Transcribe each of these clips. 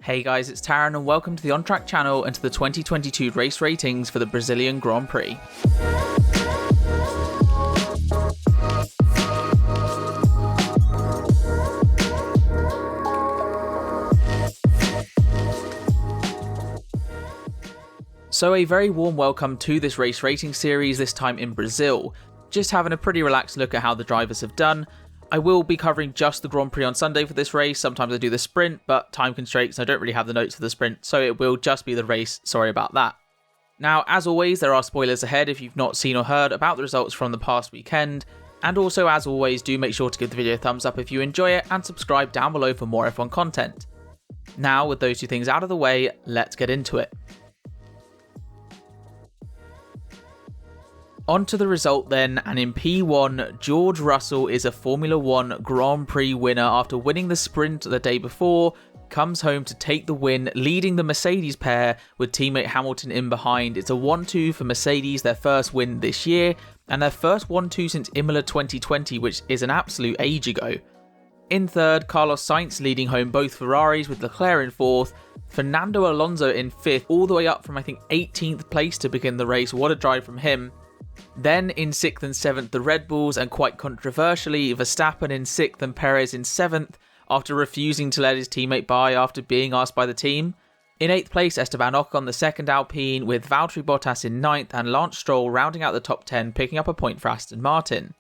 Hey guys, it's Taran and welcome to the On Track channel and to the 2022 race ratings for the Brazilian Grand Prix. So a very warm welcome to this race rating series, this time in Brazil. Just having a pretty relaxed look at how the drivers have done. I will be covering just the Grand Prix on Sunday for this race. Sometimes I do the sprint, but time constraints, I don't really have the notes for the sprint, so it will just be the race. Sorry about that. Now, as always, there are spoilers ahead if you've not seen or heard about the results from the past weekend. And also, as always, do make sure to give the video a thumbs up if you enjoy it and subscribe down below for more F1 content. Now, with those two things out of the way, let's get into it. On to the result then, and in P1, George Russell is a Formula 1 Grand Prix winner after winning the sprint the day before, comes home to take the win, leading the Mercedes pair with teammate Hamilton in behind. It's a 1-2 for Mercedes, their first win this year, and their first 1-2 since Imola 2020, which is an absolute age ago. In third, Carlos Sainz leading home both Ferraris with Leclerc in fourth, Fernando Alonso in fifth, all the way up from I think 18th place to begin the race. What a drive from him. Then in 6th and 7th the Red Bulls, and quite controversially Verstappen in 6th and Perez in 7th after refusing to let his teammate by after being asked by the team. In 8th place Esteban Ocon, the second Alpine, with Valtteri Bottas in 9th and Lance Stroll rounding out the top 10, picking up a point for Aston Martin.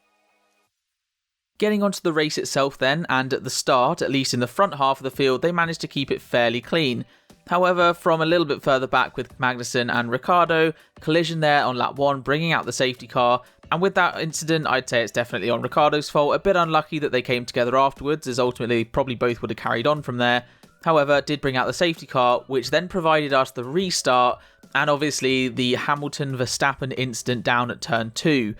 Getting onto the race itself then, and at the start, at least in the front half of the field, they managed to keep it fairly clean. However, from a little bit further back with Magnussen and Ricciardo, collision there on lap 1, bringing out the safety car, and with that incident, I'd say it's definitely on Ricciardo's fault. A bit unlucky that they came together afterwards, as ultimately probably both would have carried on from there. However, did bring out the safety car, which then provided us the restart, and obviously the Hamilton-Verstappen incident down at turn 2.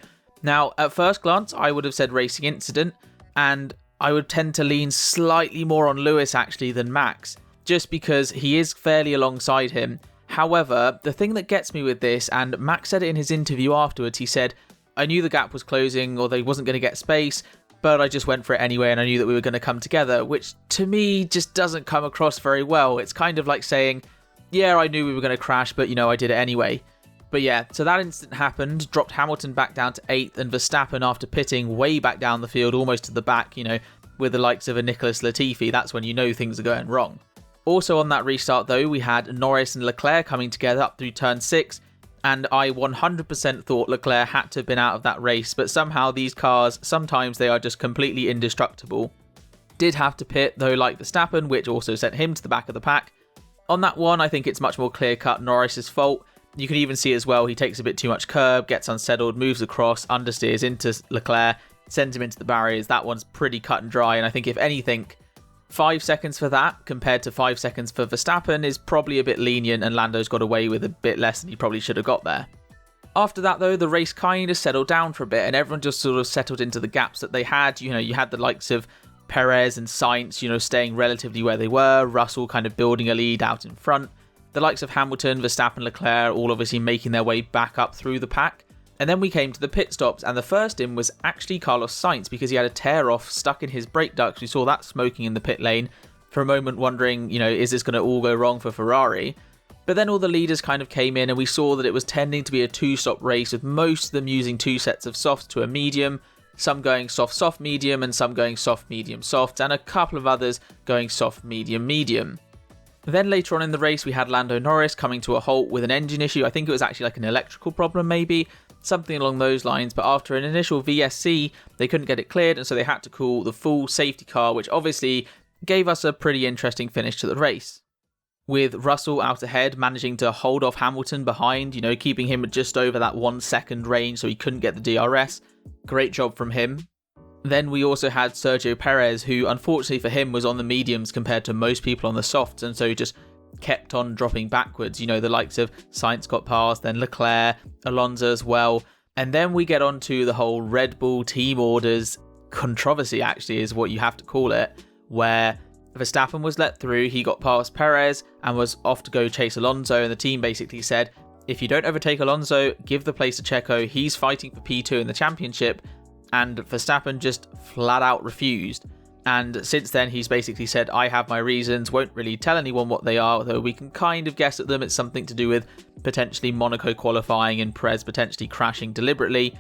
Now, at first glance, I would have said racing incident, and I would tend to lean slightly more on Lewis actually than Max, just because he is fairly alongside him. However, the thing that gets me with this, and Max said it in his interview afterwards, he said, I knew the gap was closing or they wasn't going to get space, but I just went for it anyway and I knew that we were going to come together, which to me just doesn't come across very well. It's kind of like saying, yeah, I knew we were going to crash, but I did it anyway. But yeah, so that incident happened, dropped Hamilton back down to 8th and Verstappen after pitting way back down the field, almost to the back, with the likes of a Nicholas Latifi, that's when you know things are going wrong. Also on that restart though, we had Norris and Leclerc coming together up through turn 6, and I 100% thought Leclerc had to have been out of that race, but somehow these cars, sometimes they are just completely indestructible. Did have to pit though, like Verstappen, which also sent him to the back of the pack. On that one, I think it's much more clear-cut Norris's fault. You can even see as well, he takes a bit too much curb, gets unsettled, moves across, understeers into Leclerc, sends him into the barriers. That one's pretty cut and dry, and I think if anything, 5 seconds for that compared to 5 seconds for Verstappen is probably a bit lenient, and Lando's got away with a bit less than he probably should have got there. After that though, the race kind of settled down for a bit, and everyone just sort of settled into the gaps that they had. You had the likes of Perez and Sainz, staying relatively where they were, Russell kind of building a lead out in front, the likes of Hamilton, Verstappen, Leclerc all obviously making their way back up through the pack. And then we came to the pit stops, and the first in was actually Carlos Sainz because he had a tear off stuck in his brake ducts. We saw that smoking in the pit lane for a moment, wondering, is this going to all go wrong for Ferrari? But then all the leaders kind of came in, and we saw that it was tending to be a two-stop race, with most of them using two sets of softs to a medium, some going soft, soft, medium, and some going soft, medium, soft, and a couple of others going soft, medium, medium. Then later on in the race, we had Lando Norris coming to a halt with an engine issue. I think it was actually like an electrical problem maybe, something along those lines, but after an initial VSC, they couldn't get it cleared, and so they had to call the full safety car, which obviously gave us a pretty interesting finish to the race. With Russell out ahead, managing to hold off Hamilton behind, keeping him just over that 1 second range so he couldn't get the DRS. Great job from him. Then we also had Sergio Perez, who unfortunately for him was on the mediums compared to most people on the softs, and so just kept on dropping backwards. The likes of Sainz got past, then Leclerc, Alonso as well. And then we get on to the whole Red Bull team orders controversy, actually, is what you have to call it, where Verstappen was let through, he got past Perez and was off to go chase Alonso, and the team basically said, if you don't overtake Alonso, give the place to Checo, he's fighting for P2 in the championship, and Verstappen just flat out refused. And since then, he's basically said, I have my reasons, won't really tell anyone what they are, though we can kind of guess at them. It's something to do with potentially Monaco qualifying and Perez potentially crashing deliberately,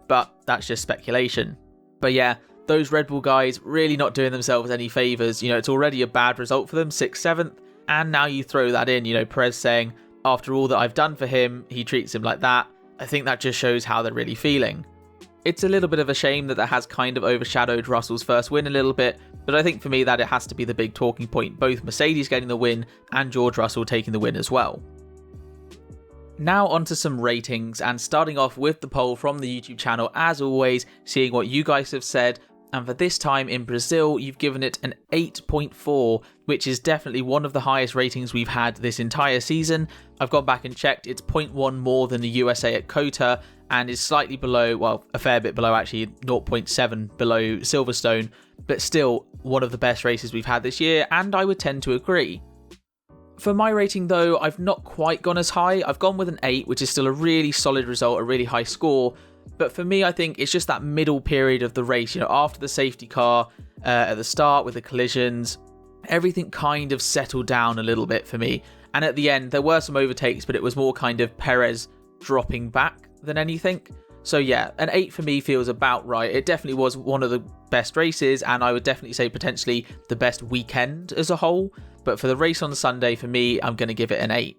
but that's just speculation. But yeah, those Red Bull guys really not doing themselves any favours. It's already a bad result for them, 6th, 7th, and now you throw that in, Perez saying, after all that I've done for him, he treats him like that. I think that just shows how they're really feeling. It's a little bit of a shame that has kind of overshadowed Russell's first win a little bit, but I think for me that it has to be the big talking point, both Mercedes getting the win and George Russell taking the win as well. Now onto some ratings, and starting off with the poll from the YouTube channel, as always, seeing what you guys have said. And for this time in Brazil, you've given it an 8.4, which is definitely one of the highest ratings we've had this entire season. I've gone back and checked, it's 0.1 more than the USA at COTA, and is slightly below, well, a fair bit below actually, 0.7 below Silverstone, but still one of the best races we've had this year, and I would tend to agree. For my rating though, I've not quite gone as high. I've gone with an 8, which is still a really solid result, a really high score. But for me, I think it's just that middle period of the race, after the safety car at the start with the collisions, everything kind of settled down a little bit for me. And at the end, there were some overtakes, but it was more kind of Perez dropping back than anything. So yeah, an 8 for me feels about right. It definitely was one of the best races, and I would definitely say potentially the best weekend as a whole. But for the race on Sunday, for me, I'm going to give it an 8.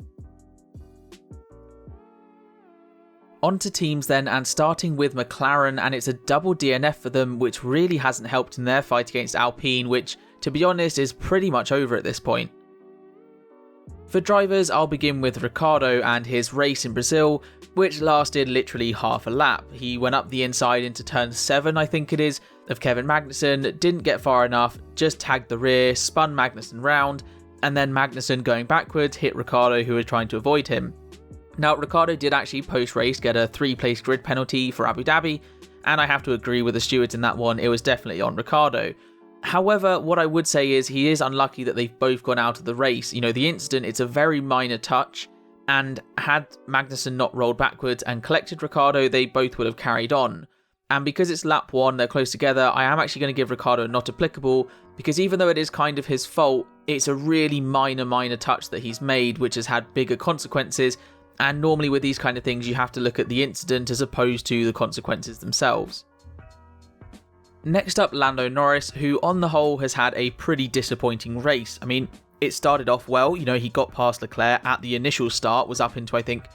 On to teams then, and starting with McLaren, and it's a double DNF for them, which really hasn't helped in their fight against Alpine, which, to be honest, is pretty much over at this point. For drivers, I'll begin with Ricciardo and his race in Brazil, which lasted literally half a lap. He went up the inside into turn 7, I think it is, of Kevin Magnussen, didn't get far enough, just tagged the rear, spun Magnussen round, and then Magnussen going backwards hit Ricciardo, who was trying to avoid him. Now, Ricciardo did actually post-race get a 3-place grid penalty for Abu Dhabi, and I have to agree with the stewards in that one, it was definitely on Ricciardo. However, what I would say is he is unlucky that they've both gone out of the race. The incident, it's a very minor touch, and had Magnussen not rolled backwards and collected Ricciardo, they both would have carried on. And because it's lap 1, they're close together, I am actually going to give Ricciardo not applicable, because even though it is kind of his fault, it's a really minor touch that he's made, which has had bigger consequences. And normally with these kind of things, you have to look at the incident as opposed to the consequences themselves. Next up, Lando Norris, who on the whole has had a pretty disappointing race. I mean, it started off well, he got past Leclerc at the initial start, was up into, I think,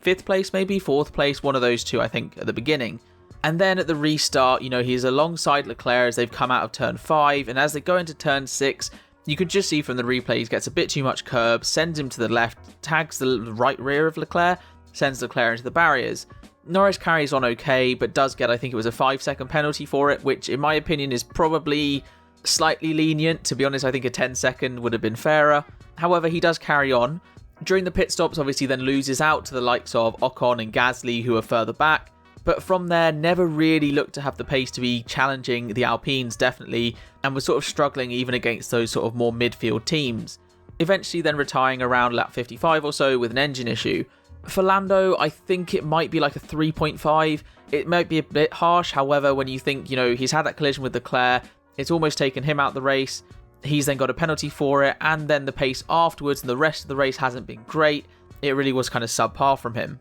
5th place maybe, 4th place, one of those two, I think, at the beginning. And then at the restart, he's alongside Leclerc as they've come out of turn 5, and as they go into turn 6, you could just see from the replays, gets a bit too much curb, sends him to the left, tags the right rear of Leclerc, sends Leclerc into the barriers. Norris carries on okay, but does get, I think it was a 5-second penalty for it, which in my opinion is probably slightly lenient. To be honest, I think a 10-second would have been fairer. However, he does carry on. During the pit stops, obviously then loses out to the likes of Ocon and Gasly, who are further back. But from there, never really looked to have the pace to be challenging the Alpines, definitely, and was sort of struggling even against those sort of more midfield teams. Eventually then retiring around lap 55 or so with an engine issue. For Lando, I think it might be like a 3.5. It might be a bit harsh, however, when you think, he's had that collision with Leclerc, it's almost taken him out the race, he's then got a penalty for it, and then the pace afterwards and the rest of the race hasn't been great. It really was kind of subpar from him.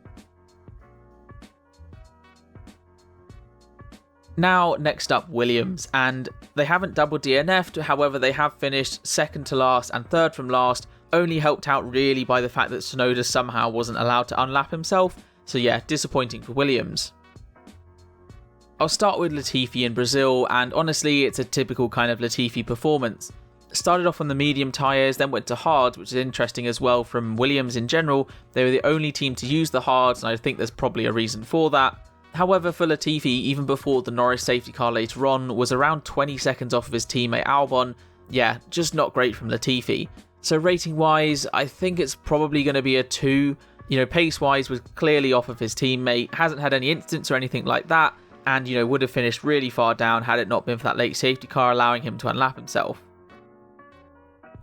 Now, next up, Williams, and they haven't double DNF'd, however they have finished second to last and third from last, only helped out really by the fact that Tsunoda somehow wasn't allowed to unlap himself, so yeah, disappointing for Williams. I'll start with Latifi in Brazil, and honestly it's a typical kind of Latifi performance. Started off on the medium tyres, then went to hards, which is interesting as well from Williams in general. They were the only team to use the hards, and I think there's probably a reason for that. However, for Latifi, even before the Norris safety car later on, was around 20 seconds off of his teammate Albon. Yeah, just not great from Latifi. So rating-wise, I think it's probably going to be a 2. Pace-wise was clearly off of his teammate, hasn't had any incidents or anything like that, and, would have finished really far down had it not been for that late safety car allowing him to unlap himself.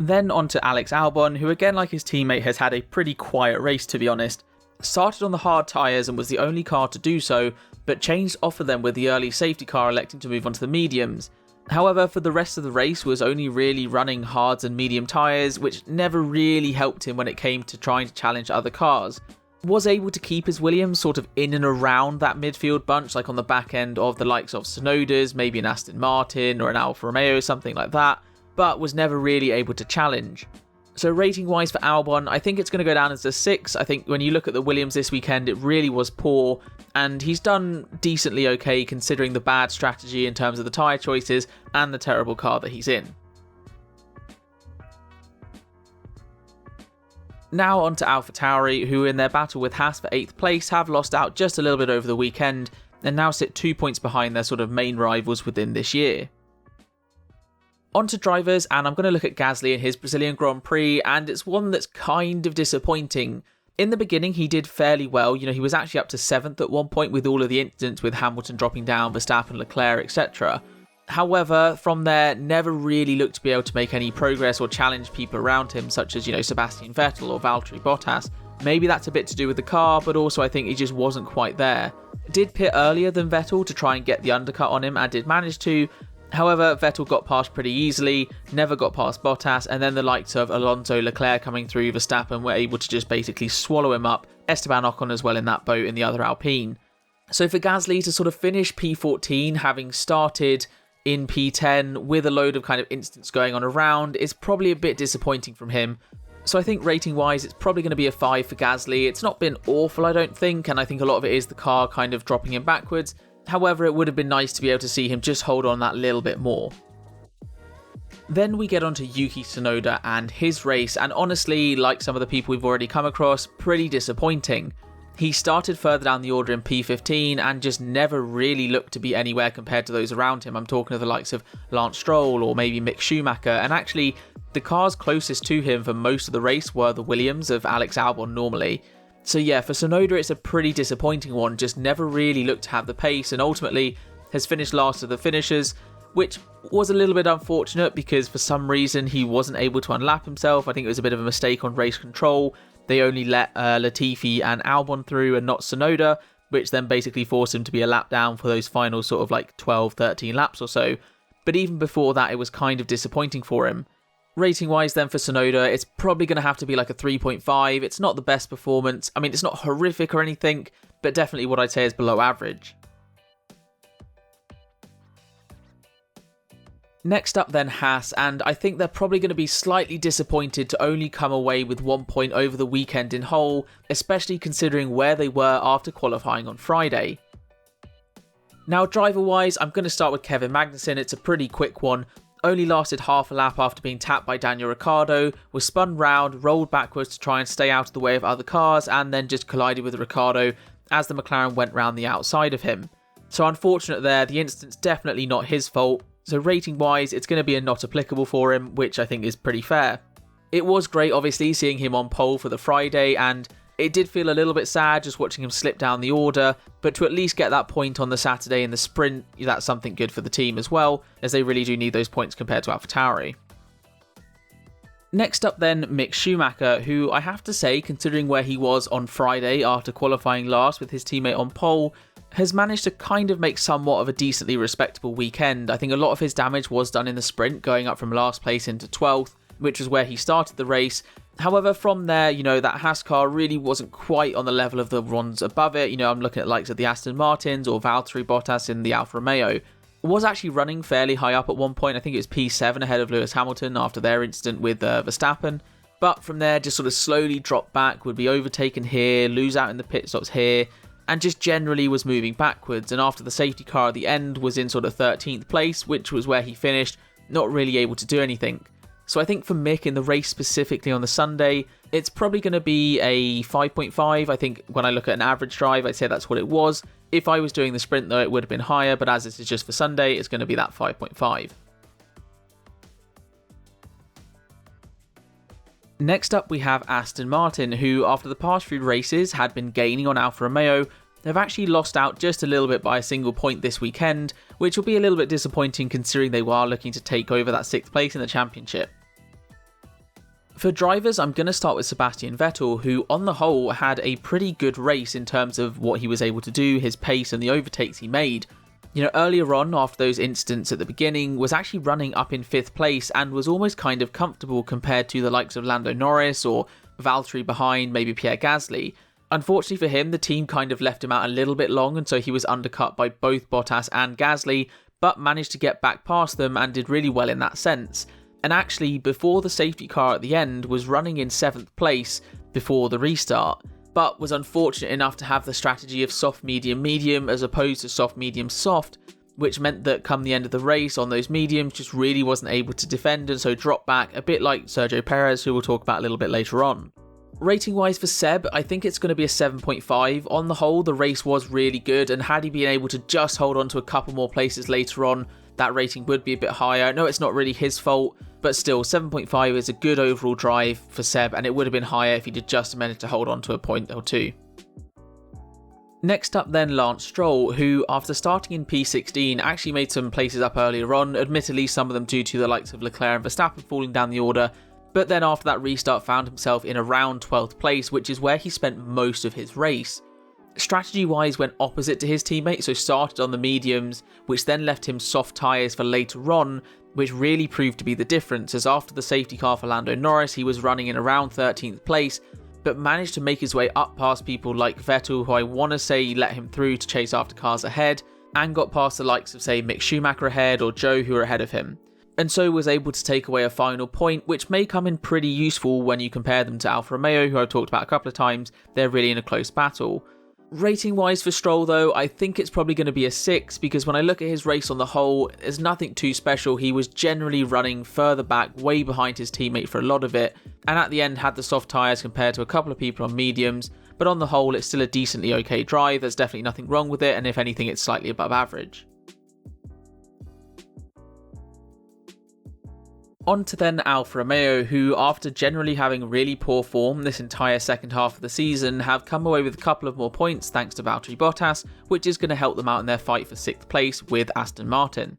Then on to Alex Albon, who again, like his teammate, has had a pretty quiet race, to be honest. Started on the hard tyres and was the only car to do so, but changed off of them with the early safety car electing to move on to the mediums. However, for the rest of the race was only really running hards and medium tyres, which never really helped him when it came to trying to challenge other cars. Was able to keep his Williams sort of in and around that midfield bunch, like on the back end of the likes of Tsunoda's, maybe an Aston Martin or an Alfa Romeo, something like that, but was never really able to challenge. So rating-wise for Albon, I think it's going to go down as a 6. I think when you look at the Williams this weekend, it really was poor, and he's done decently okay considering the bad strategy in terms of the tyre choices and the terrible car that he's in. Now on to AlphaTauri, who in their battle with Haas for 8th place have lost out just a little bit over the weekend, and now sit 2 points behind their sort of main rivals within this year. On to drivers, and I'm going to look at Gasly in his Brazilian Grand Prix, and it's one that's kind of disappointing. In the beginning, he did fairly well. He was actually up to 7th at one point with all of the incidents with Hamilton dropping down, Verstappen, Leclerc, etc. However, from there, never really looked to be able to make any progress or challenge people around him, such as, Sebastian Vettel or Valtteri Bottas. Maybe that's a bit to do with the car, but also I think he just wasn't quite there. Did pit earlier than Vettel to try and get the undercut on him, and did manage to. However, Vettel got past pretty easily, never got past Bottas, and then the likes of Alonso, Leclerc coming through, Verstappen were able to just basically swallow him up. Esteban Ocon as well in that boat in the other Alpine. So for Gasly to sort of finish P14, having started in P10 with a load of kind of incidents going on around, is probably a bit disappointing from him. So I think rating-wise, it's probably going to be a 5 for Gasly. It's not been awful, I don't think, and I think a lot of it is the car kind of dropping him backwards. However, it would have been nice to be able to see him just hold on that little bit more. Then we get on to Yuki Tsunoda and his race, and honestly, like some of the people we've already come across, pretty disappointing. He started further down the order in P15 and just never really looked to be anywhere compared to those around him. I'm talking of the likes of Lance Stroll or maybe Mick Schumacher, and actually the cars closest to him for most of the race were the Williams of Alex Albon normally. So yeah, for Tsunoda it's a pretty disappointing one, just never really looked to have the pace and ultimately has finished last of the finishers, which was a little bit unfortunate because for some reason he wasn't able to unlap himself. I think it was a bit of a mistake on race control. They only let Latifi and Albon through and not Tsunoda, which then basically forced him to be a lap down for those final sort of like 12, 13 laps or so. But even before that, it was kind of disappointing for him. Rating-wise then for Tsunoda, it's probably going to have to be like a 3.5. It's not the best performance. I mean, it's not horrific or anything, but definitely what I'd say is below average. Next up then Haas, and I think they're probably going to be slightly disappointed to only come away with 1 point over the weekend in whole, especially considering where they were after qualifying on Friday. Now driver-wise, I'm going to start with Kevin Magnussen. It's a pretty quick one. Only lasted half a lap after being tapped by Daniel Ricciardo, was spun round, rolled backwards to try and stay out of the way of other cars, and then just collided with Ricciardo as the McLaren went round the outside of him. So unfortunate there, the incident's definitely not his fault, so rating-wise it's going to be a not applicable for him, which I think is pretty fair. It was great obviously seeing him on pole for the Friday, and it did feel a little bit sad just watching him slip down the order, but to at least get that point on the Saturday in the sprint, that's something good for the team as well, as they really do need those points compared to AlphaTauri. Next up then, Mick Schumacher, who I have to say, considering where he was on Friday after qualifying last with his teammate on pole, has managed to kind of make somewhat of a decently respectable weekend. I think a lot of his damage was done in the sprint, going up from last place into 12th, which was where he started the race. However, from there, that Haas car really wasn't quite on the level of the ones above it. I'm looking at likes of the Aston Martins or Valtteri Bottas in the Alfa Romeo. Was actually running fairly high up at one point. I think it was P7 ahead of Lewis Hamilton after their incident with Verstappen. But from there, just sort of slowly dropped back, would be overtaken here, lose out in the pit stops here, and just generally was moving backwards. And after the safety car at the end was in sort of 13th place, which was where he finished, not really able to do anything. So I think for Mick in the race specifically on the Sunday, it's probably going to be a 5.5. I think when I look at an average drive, I'd say that's what it was. If I was doing the sprint though, it would have been higher, but as this is just for Sunday, it's going to be that 5.5. Next up we have Aston Martin, who after the past few races had been gaining on Alfa Romeo. They've actually lost out just a little bit by a single point this weekend, which will be a little bit disappointing considering they are looking to take over that 6th place in the championship. For drivers, I'm going to start with Sebastian Vettel, who on the whole had a pretty good race in terms of what he was able to do, his pace and the overtakes he made. Earlier on, after those incidents at the beginning, was actually running up in 5th place and was almost kind of comfortable compared to the likes of Lando Norris or Valtteri behind, maybe Pierre Gasly. Unfortunately for him, the team kind of left him out a little bit long, and so he was undercut by both Bottas and Gasly, but managed to get back past them and did really well in that sense. And actually, before the safety car at the end, was running in 7th place before the restart, but was unfortunate enough to have the strategy of soft, medium, medium as opposed to soft, medium, soft, which meant that come the end of the race on those mediums just really wasn't able to defend and so dropped back, a bit like Sergio Perez, who we'll talk about a little bit later on. Rating wise for Seb, I think it's going to be a 7.5. On the whole, the race was really good, and had he been able to just hold on to a couple more places later on, that rating would be a bit higher. I know it's not really his fault, but still, 7.5 is a good overall drive for Seb, and it would have been higher if he did just manage to hold on to a point or two. Next up then, Lance Stroll, who after starting in P16 actually made some places up earlier on, admittedly some of them due to the likes of Leclerc and Verstappen falling down the order, but then after that restart found himself in around 12th place, which is where he spent most of his race. Strategy-wise went opposite to his teammate, so started on the mediums, which then left him soft tyres for later on, which really proved to be the difference, as after the safety car for Lando Norris, he was running in around 13th place, but managed to make his way up past people like Vettel, who I want to say let him through to chase after cars ahead, and got past the likes of, say, Mick Schumacher ahead or Joe, who were ahead of him, and so was able to take away a final point, which may come in pretty useful when you compare them to Alfa Romeo, who I've talked about a couple of times. They're really in a close battle. Rating wise for Stroll though, I think it's probably going to be a 6, because when I look at his race on the whole, there's nothing too special. He was generally running further back, way behind his teammate for a lot of it, and at the end had the soft tyres compared to a couple of people on mediums, but on the whole it's still a decently okay drive. There's definitely nothing wrong with it, and if anything it's slightly above average. On to then Alfa Romeo, who after generally having really poor form this entire second half of the season, have come away with a couple of more points thanks to Valtteri Bottas, which is going to help them out in their fight for 6th place with Aston Martin.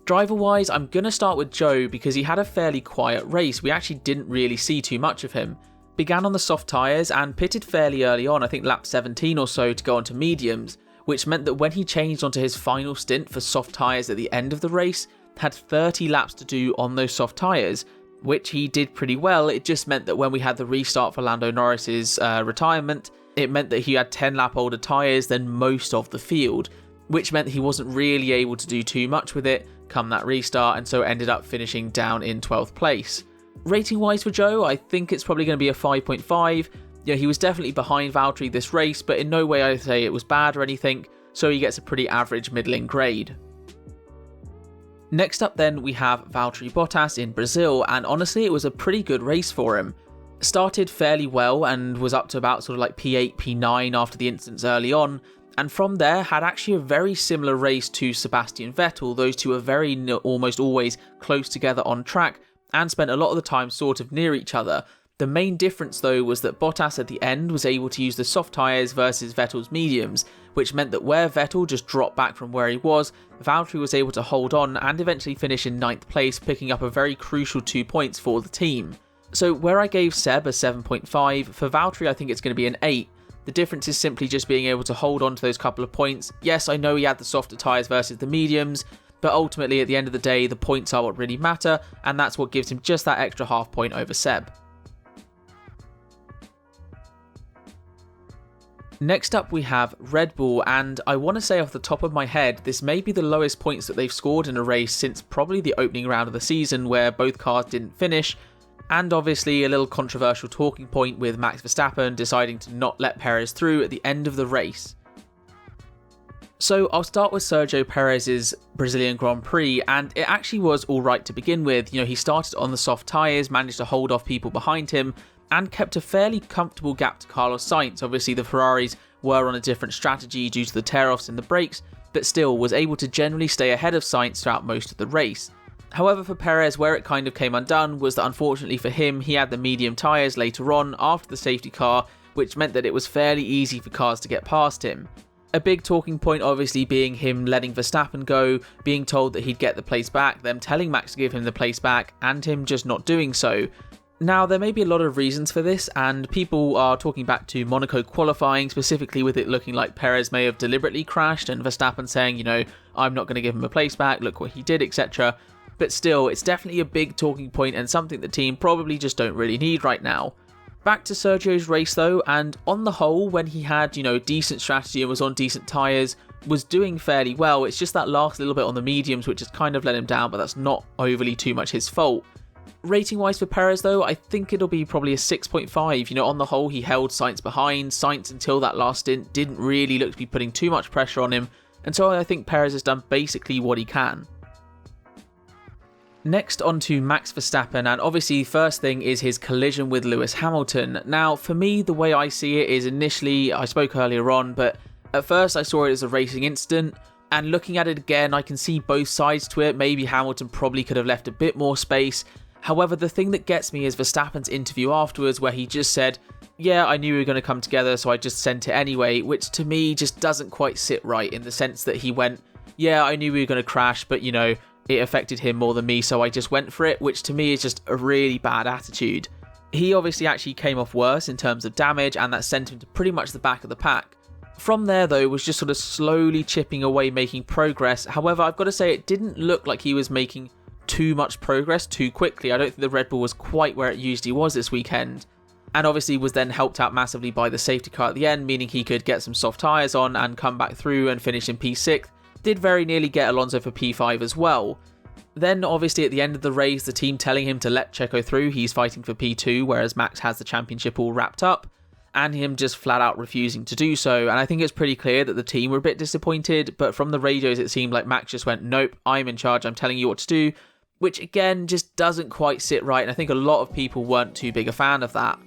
Driver wise, I'm going to start with Joe because he had a fairly quiet race. We actually didn't really see too much of him. Began on the soft tyres and pitted fairly early on, I think lap 17 or so, to go onto mediums, which meant that when he changed onto his final stint for soft tyres at the end of the race, had 30 laps to do on those soft tyres, which he did pretty well. It just meant that when we had the restart for Lando Norris's retirement, it meant that he had 10 lap older tyres than most of the field, which meant that he wasn't really able to do too much with it come that restart, and so ended up finishing down in 12th place. Rating wise for Joe, I think it's probably going to be a 5.5. He was definitely behind Valtteri this race, but in no way I'd say it was bad or anything, so he gets a pretty average middling grade. Next up then we have Valtteri Bottas in Brazil, and honestly it was a pretty good race for him. Started fairly well and was up to about sort of like P8, P9 after the incidents early on, and from there had actually a very similar race to Sebastian Vettel. Those two are very almost always close together on track and spent a lot of the time sort of near each other. The main difference though was that Bottas at the end was able to use the soft tyres versus Vettel's mediums, which meant that where Vettel just dropped back from where he was, Valtteri was able to hold on and eventually finish in 9th place, picking up a very crucial 2 points for the team. So where I gave Seb a 7.5, for Valtteri I think it's going to be an 8. The difference is simply just being able to hold on to those couple of points. Yes, I know he had the softer tyres versus the mediums, but ultimately at the end of the day the points are what really matter, and that's what gives him just that extra half point over Seb. Next up we have Red Bull, and I want to say off the top of my head, this may be the lowest points that they've scored in a race since probably the opening round of the season where both cars didn't finish, and obviously a little controversial talking point with Max Verstappen deciding to not let Perez through at the end of the race. So I'll start with Sergio Perez's Brazilian Grand Prix, and it actually was alright to begin with. He started on the soft tyres, managed to hold off people behind him, and kept a fairly comfortable gap to Carlos Sainz. Obviously the Ferraris were on a different strategy due to the tear-offs in the brakes, but still was able to generally stay ahead of Sainz throughout most of the race. However, for Perez, where it kind of came undone was that unfortunately for him, he had the medium tyres later on after the safety car, which meant that it was fairly easy for cars to get past him. A big talking point obviously being him letting Verstappen go, being told that he'd get the place back, them telling Max to give him the place back, and him just not doing so. Now, there may be a lot of reasons for this, and people are talking back to Monaco qualifying, specifically with it looking like Perez may have deliberately crashed, and Verstappen saying, I'm not going to give him a place back, look what he did, etc. But still, it's definitely a big talking point and something the team probably just don't really need right now. Back to Sergio's race though, and on the whole, when he had, decent strategy and was on decent tyres, was doing fairly well. It's just that last little bit on the mediums which has kind of let him down, but that's not overly too much his fault. Rating wise for Perez though, I think it'll be probably a 6.5. On the whole, he held Sainz behind. Sainz, until that last stint, didn't really look to be putting too much pressure on him, and so I think Perez has done basically what he can. Next on to Max Verstappen, and obviously first thing is his collision with Lewis Hamilton. Now for me, the way I see it is initially, I spoke earlier on, but at first I saw it as a racing incident, and looking at it again I can see both sides to it. Maybe Hamilton probably could have left a bit more space. However, the thing that gets me is Verstappen's interview afterwards where he just said, yeah, I knew we were going to come together so I just sent it anyway, which to me just doesn't quite sit right, in the sense that he went, yeah, I knew we were going to crash, but it affected him more than me, so I just went for it, which to me is just a really bad attitude. He obviously actually came off worse in terms of damage, and that sent him to pretty much the back of the pack. From there though, was just sort of slowly chipping away, making progress. However, I've got to say it didn't look like he was making too much progress too quickly. I don't think the Red Bull was quite where it usually was this weekend, and obviously was then helped out massively by the safety car at the end, meaning he could get some soft tyres on and come back through and finish in P6. Did very nearly get Alonso for P5 as well. Then obviously at the end of the race, the team telling him to let Checo through, he's fighting for P2, whereas Max has the championship all wrapped up, and him just flat out refusing to do so. And I think it's pretty clear that the team were a bit disappointed, but from the radios it seemed like Max just went, nope, I'm in charge, I'm telling you what to do, which again just doesn't quite sit right, and I think a lot of people weren't too big a fan of that.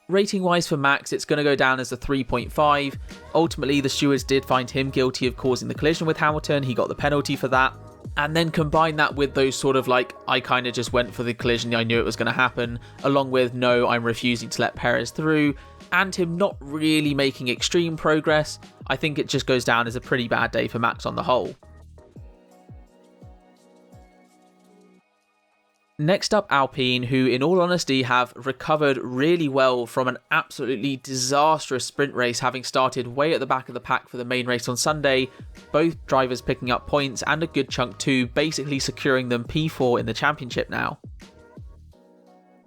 Rating wise for Max, it's going to go down as a 3.5. Ultimately, the stewards did find him guilty of causing the collision with Hamilton. He got the penalty for that. And then combine that with those sort of I kind of just went for the collision, I knew it was going to happen, along with no, I'm refusing to let Perez through, and him not really making extreme progress. I think it just goes down as a pretty bad day for Max on the whole. Next up, Alpine, who in all honesty have recovered really well from an absolutely disastrous sprint race, having started way at the back of the pack for the main race on Sunday, both drivers picking up points and a good chunk too, basically securing them P4 in the championship now.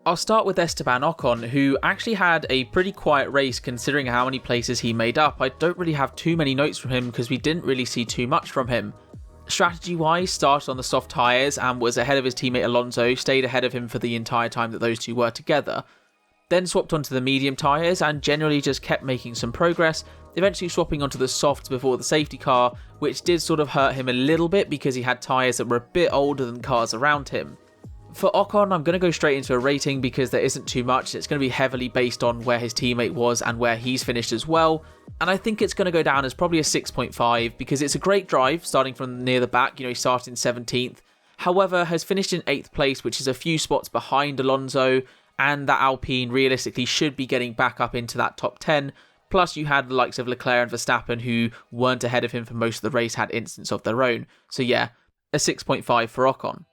I'll start with Esteban Ocon, who actually had a pretty quiet race considering how many places he made up. I don't really have too many notes from him because we didn't really see too much from him. Strategy-wise, started on the soft tyres and was ahead of his teammate Alonso, stayed ahead of him for the entire time that those two were together. Then swapped onto the medium tyres and generally just kept making some progress, eventually swapping onto the softs before the safety car, which did sort of hurt him a little bit because he had tyres that were a bit older than cars around him. For Ocon, I'm going to go straight into a rating because there isn't too much. It's going to be heavily based on where his teammate was and where he's finished as well. And I think it's going to go down as probably a 6.5 because it's a great drive starting from near the back. He started in 17th. However, has finished in 8th place, which is a few spots behind Alonso. And that Alpine realistically should be getting back up into that top 10. Plus, you had the likes of Leclerc and Verstappen who weren't ahead of him for most of the race, had incidents of their own. So yeah, a 6.5 for Ocon.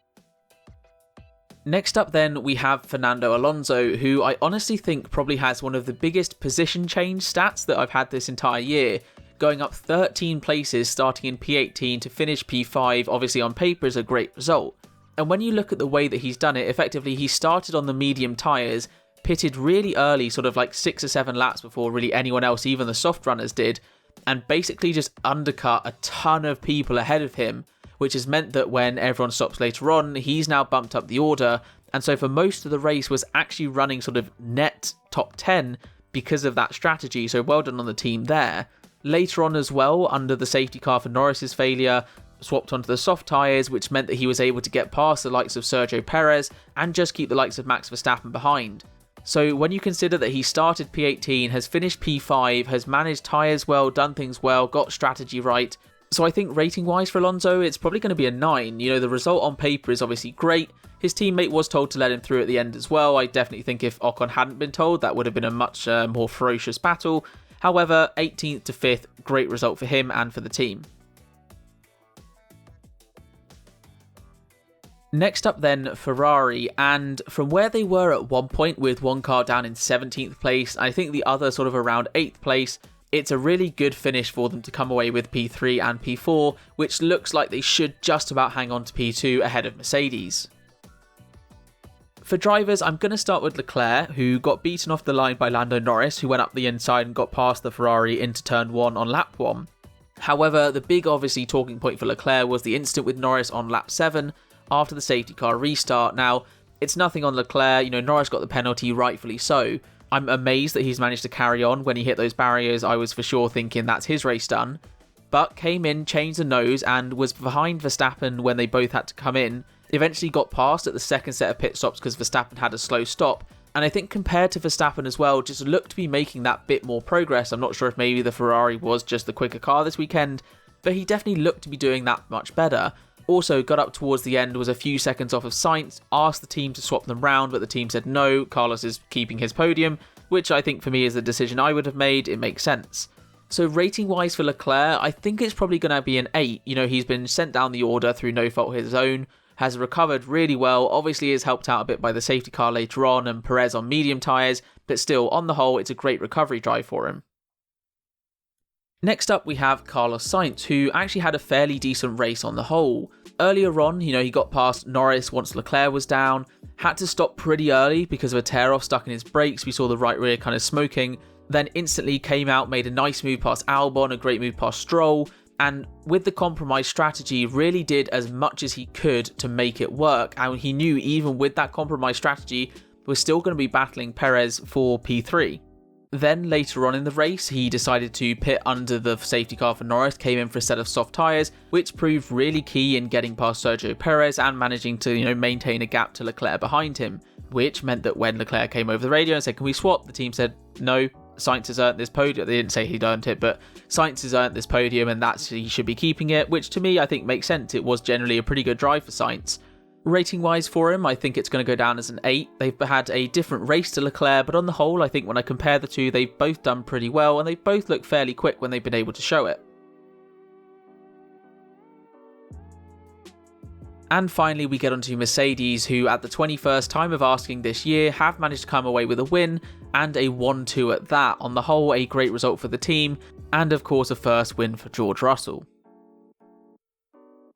Next up then, we have Fernando Alonso, who I honestly think probably has one of the biggest position change stats that I've had this entire year, going up 13 places starting in P18 to finish P5, obviously on paper is a great result. And when you look at the way that he's done it, effectively he started on the medium tyres, pitted really early, sort of 6 or 7 laps before really anyone else, even the soft runners did, and basically just undercut a ton of people ahead of him, which has meant that when everyone stops later on, he's now bumped up the order, and so for most of the race was actually running sort of net top 10 because of that strategy, so well done on the team there. Later on as well, under the safety car for Norris's failure, swapped onto the soft tyres, which meant that he was able to get past the likes of Sergio Perez and just keep the likes of Max Verstappen behind. So when you consider that he started P18, has finished P5, has managed tyres well, done things well, got strategy right, so I think rating-wise for Alonso, it's probably going to be a 9. The result on paper is obviously great. His teammate was told to let him through at the end as well. I definitely think if Ocon hadn't been told, that would have been a much more ferocious battle. However, 18th to 5th, great result for him and for the team. Next up then, Ferrari, and from where they were at one point with one car down in 17th place, I think the other sort of around 8th place, it's a really good finish for them to come away with P3 and P4, which looks like they should just about hang on to P2 ahead of Mercedes. For drivers, I'm going to start with Leclerc, who got beaten off the line by Lando Norris, who went up the inside and got past the Ferrari into turn 1 on lap 1. However, the big obviously talking point for Leclerc was the incident with Norris on lap 7 after the safety car restart. Now, it's nothing on Leclerc, Norris got the penalty, rightfully so. I'm amazed that he's managed to carry on. When he hit those barriers, I was for sure thinking that's his race done. But came in, changed the nose, and was behind Verstappen when they both had to come in. Eventually got past at the second set of pit stops because Verstappen had a slow stop. And I think compared to Verstappen as well, just looked to be making that bit more progress. I'm not sure if maybe the Ferrari was just the quicker car this weekend, but he definitely looked to be doing that much better. Also got up towards the end, was a few seconds off of Sainz, asked the team to swap them round, but the team said no, Carlos is keeping his podium, which I think for me is the decision I would have made. It makes sense. So rating wise for Leclerc, I think it's probably going to be an 8. He's been sent down the order through no fault of his own, has recovered really well, obviously is helped out a bit by the safety car later on and Perez on medium tyres, but still, on the whole, it's a great recovery drive for him. Next up, we have Carlos Sainz, who actually had a fairly decent race on the whole. Earlier on, he got past Norris once Leclerc was down, had to stop pretty early because of a tear-off stuck in his brakes. We saw the right rear kind of smoking, then instantly came out, made a nice move past Albon, a great move past Stroll, and with the compromise strategy, really did as much as he could to make it work. And he knew even with that compromise strategy, we're still going to be battling Perez for P3. Then later on in the race, he decided to pit under the safety car for Norris, came in for a set of soft tyres, which proved really key in getting past Sergio Perez and managing to, maintain a gap to Leclerc behind him, which meant that when Leclerc came over the radio and said, "Can we swap?" the team said, "No, Sainz has earned this podium." They didn't say he'd earned it, but Sainz has earned this podium and he should be keeping it, which to me I think makes sense. It was generally a pretty good drive for Sainz. Rating wise for him, I think it's going to go down as an 8. They've had a different race to Leclerc, but on the whole, I think when I compare the two, they've both done pretty well and they've both looked fairly quick when they've been able to show it. And finally, we get onto Mercedes, who at the 21st time of asking this year have managed to come away with a win, and a 1-2 at that. On the whole, a great result for the team, and of course a first win for George Russell.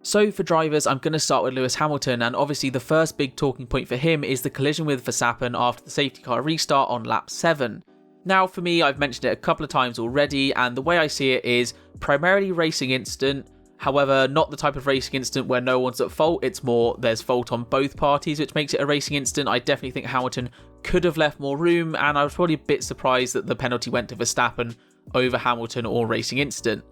So for drivers, I'm going to start with Lewis Hamilton, and obviously the first big talking point for him is the collision with Verstappen after the safety car restart on lap 7. Now for me, I've mentioned it a couple of times already, and the way I see it is primarily racing incident. However, not the type of racing incident where no one's at fault, it's more there's fault on both parties, which makes it a racing incident. I definitely think Hamilton could have left more room, and I was probably a bit surprised that the penalty went to Verstappen over Hamilton or racing incident.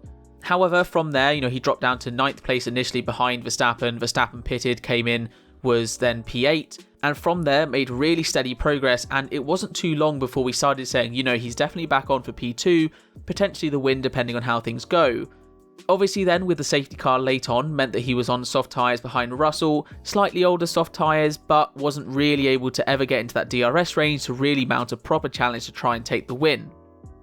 However, from there, he dropped down to 9th place initially behind Verstappen. Verstappen pitted, came in, was then P8, and from there made really steady progress, and it wasn't too long before we started saying, he's definitely back on for P2, potentially the win depending on how things go. Obviously then, with the safety car late on, meant that he was on soft tyres behind Russell, slightly older soft tyres, but wasn't really able to ever get into that DRS range to really mount a proper challenge to try and take the win.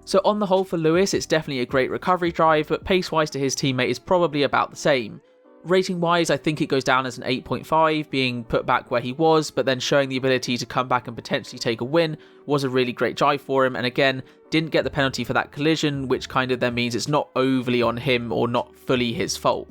So on the whole for Lewis, it's definitely a great recovery drive, but pace-wise to his teammate is probably about the same. Rating-wise, I think it goes down as an 8.5, being put back where he was, but then showing the ability to come back and potentially take a win was a really great drive for him, and again, didn't get the penalty for that collision, which kind of then means it's not overly on him or not fully his fault.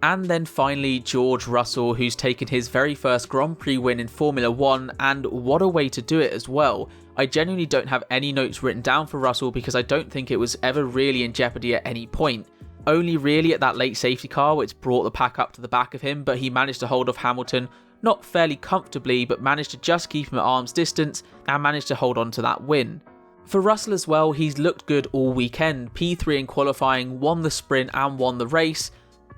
And then finally, George Russell, who's taken his very first Grand Prix win in Formula 1, and what a way to do it as well. I genuinely don't have any notes written down for Russell because I don't think it was ever really in jeopardy at any point. Only really at that late safety car which brought the pack up to the back of him, but he managed to hold off Hamilton, not fairly comfortably, but managed to just keep him at arm's distance and managed to hold on to that win. For Russell as well, he's looked good all weekend. P3 in qualifying, won the sprint and won the race.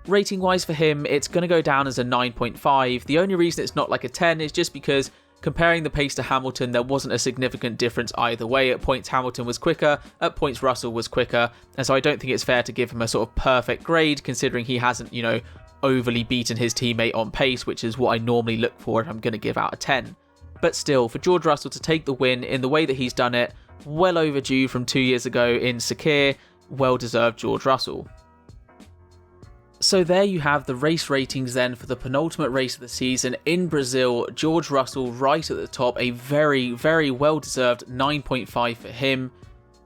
Rating wise for him, it's going to go down as a 9.5. The only reason it's not like a 10 is just because comparing the pace to Hamilton, there wasn't a significant difference either way. At points Hamilton was quicker, at points Russell was quicker, and so I don't think it's fair to give him a sort of perfect grade considering he hasn't, overly beaten his teammate on pace, which is what I normally look for if I'm going to give out a 10. But still, for George Russell to take the win in the way that he's done it, well overdue from 2 years ago in Sakhir, well deserved George Russell. So there you have the race ratings then for the penultimate race of the season in Brazil. George Russell right at the top, a very, very well-deserved 9.5 for him.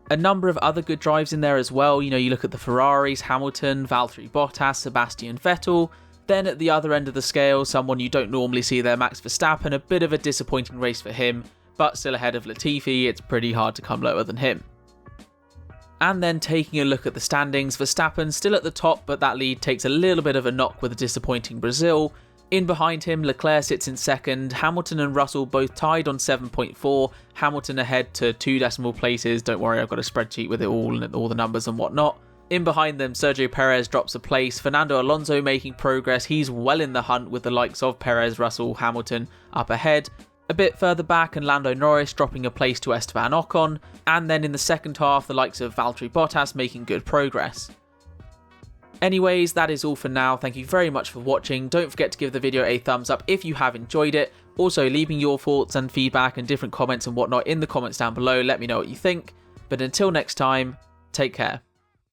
A number of other good drives in there as well. You know, you look at the Ferraris, Hamilton, Valtteri Bottas, Sebastian Vettel. Then at the other end of the scale, someone you don't normally see there, Max Verstappen, a bit of a disappointing race for him, but still ahead of Latifi. It's pretty hard to come lower than him. And then taking a look at the standings, Verstappen still at the top, but that lead takes a little bit of a knock with a disappointing Brazil. In behind him, Leclerc sits in second, Hamilton and Russell both tied on 7.4, Hamilton ahead to 2 decimal places. Don't worry, I've got a spreadsheet with it all and all the numbers and whatnot. In behind them, Sergio Perez drops a place, Fernando Alonso making progress, he's well in the hunt with the likes of Perez, Russell, Hamilton up ahead. A bit further back, and Lando Norris dropping a place to Esteban Ocon, and then in the second half, the likes of Valtteri Bottas making good progress. Anyways, that is all for now. Thank you very much for watching. Don't forget to give the video a thumbs up if you have enjoyed it. Also, leaving your thoughts and feedback and different comments and whatnot in the comments down below. Let me know what you think. But until next time, take care.